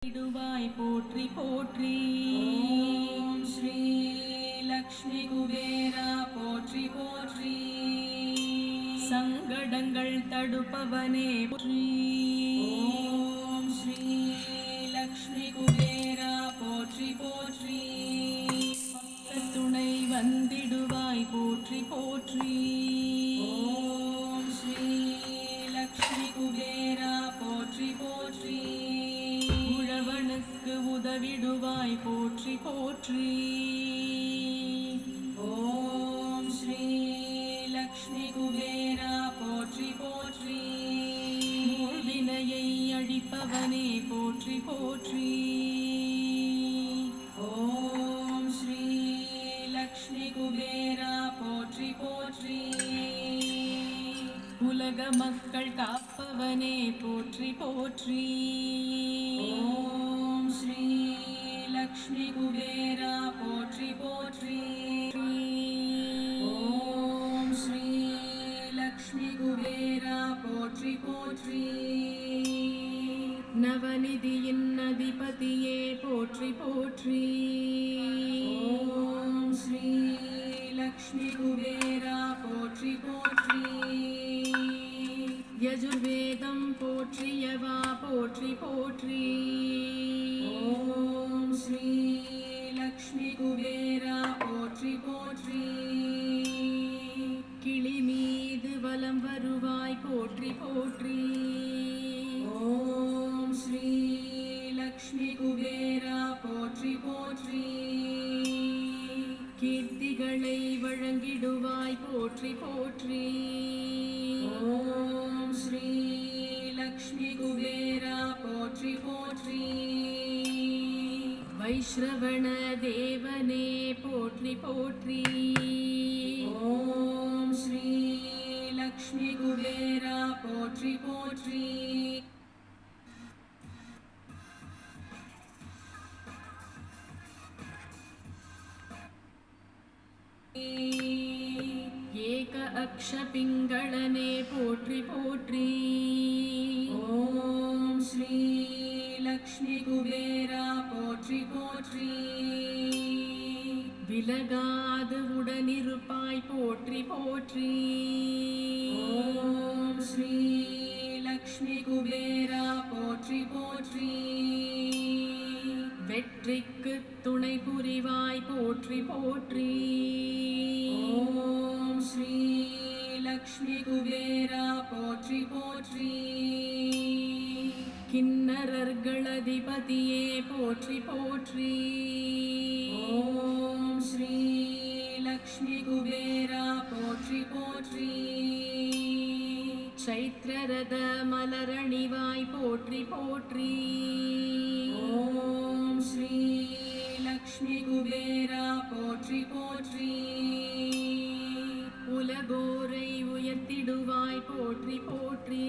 இடுவாய் போற்றி போற்றி. ஓம் ஸ்ரீ லக்ஷ்மி குபேரா போற்றி போற்றி. சங்கடங்கள் தடுப்பவனே போற்றி. ஓம் ஸ்ரீ லக்ஷ்மி குபேரா போற்றி போற்றி. துணை வந்திடுவாய் போற்றி போற்றி. ஓம் ஸ்ரீ லக்ஷ்மி குபேரா போற்றி போற்றி. உழவனுக்கு உதவிடுவாய் போற்றி போற்றி. ஓம் ஸ்ரீ லக்ஷ்மி குபேரா போற்றி போற்றி. வினையை அழிப்பவனே போற்றி போற்றி. ஓம் ஸ்ரீ லக்ஷ்மி குபேரா போற்றி போற்றி. உலக மக்கள் காப்பவனே போற்றி போற்றி. ஓம் ஸ்ரீ லக்ஷ்மி குபேரா போற்றி போற்றி. ஓம் ஸ்ரீ லக்ஷ்மி குபேரா போற்றி போற்றி. நவநிதியின் அதிபதியே போற்றி போற்றி. ஓம் ஸ்ரீ லக்ஷ்மி குபேரா போற்றி போற்றி. யஜுர்வேதம் போற்றியவா போற்றி போற்றி. ஓம் ஸ்ரீ லக்ஷ்மி குபேரா போற்றி போற்றி. கிளி மீது வலம் வருவாய் போற்றி போற்றி. ஓம் ஸ்ரீ லக்ஷ்மி குபேரா போற்றி போற்றி. கீர்த்திகளை வழங்கிடுவாய் போற்றி போற்றி. ஓம் ஸ்ரீ லக்ஷ்மி குபேரா போற்றி போற்றி. வைஷ்ரவண தேவனே போற்றி போற்றி. ஓம் ஸ்ரீ லக்ஷ்மி குபேரா போற்றி போற்றி. ஏக அக்ஷபிங்களனே போற்றி போற்றி. ஓம் ஸ்ரீ லக்ஷ்மி குபேரா போற்றி போற்றி. விலகாது உடனிருப்பாய் போற்றி போற்றி. ஓம் ஸ்ரீ லக்ஷ்மி குபேரா போற்றி போற்றி. வெற்றிக்கு துணை புரிவாய் போற்றி போற்றி. ஓம் ஸ்ரீ லக்ஷ்மி குபேரா போற்றி போற்றி. கிண்ணரர்கள் அதிபதியே போற்றி போற்றி. ஓம் ஸ்ரீ லக்ஷ்மி குபேரா போற்றி போற்றி. சைத்ரரத மலரணிவாய் போற்றி போற்றி. ஓம் ஸ்ரீ லக்ஷ்மி குபேரா போற்றி போற்றி. உலகோரை உயர்த்திடுவாய் போற்றி போற்றி.